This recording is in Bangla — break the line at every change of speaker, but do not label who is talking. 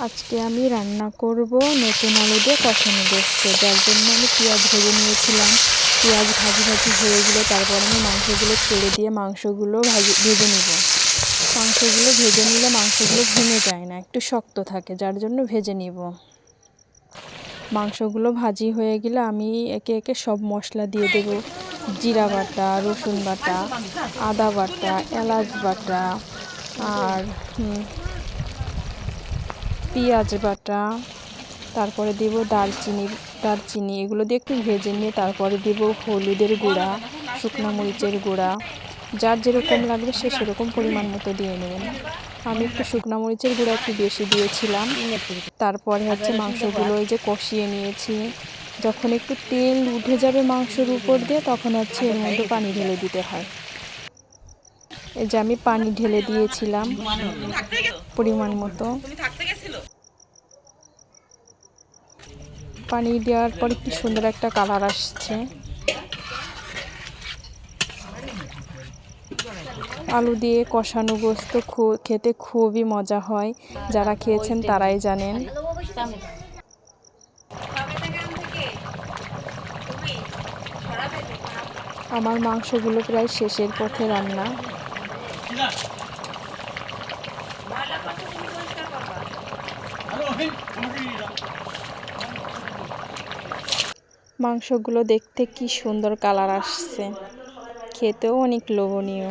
আজকে আমি রান্না করব নতুন আলু দিয়ে কষানো গোস্ত, যার জন্য আমি পেঁয়াজ ভেজে নিয়েছিলাম। পেঁয়াজ ভাজি হয়ে গেলে তারপর আমি মাংসগুলো ছেড়ে দিয়ে মাংসগুলো ভেজে নেব। মাংসগুলো ভেজে নিলে মাংসগুলো ভেঙে যায় না, একটু শক্ত থাকে, যার জন্য ভেজে নিব। মাংসগুলো ভাজি হয়ে গেলে আমি একে একে সব মশলা দিয়ে দেব। জিরা বাটা, রসুন বাটা, আদা বাটা, এলাচ বাটা, আর পেঁয়াজ বাটা, তারপরে দেব দারচিনি, এগুলো দিয়ে একটু ভেজে নিয়ে তারপরে দেব হলুদের গুঁড়া, শুকনো মরিচের গুঁড়া, যার যেরকম লাগবে সে সেরকম পরিমাণ মতো দিয়ে নেবেন। আমি একটু শুকনো মরিচের গুঁড়া একটু বেশি দিয়েছিলাম। তারপরে মাংসগুলো এই যে কষিয়ে নিয়েছি। যখন একটু তেল উঠে যাবে মাংসের উপর দিয়ে, তখন এর মধ্যে পানি ঢেলে দিতে হয়। এই যে আমি পানি ঢেলে দিয়েছিলাম পরিমাণ মতো। পানি দেওয়ার পর কি সুন্দর একটা কালার আসছে। আলু দিয়ে কষানো গোস্ত খেতে খুবই মজা হয়, যারা খেয়েছেন তারাই জানেন। আমার মাংসগুলো প্রায় শেষের পথে রান্না। মাংসগুলো দেখতে কি সুন্দর কালার আসছে, খেতেও অনেক লোভনীয়।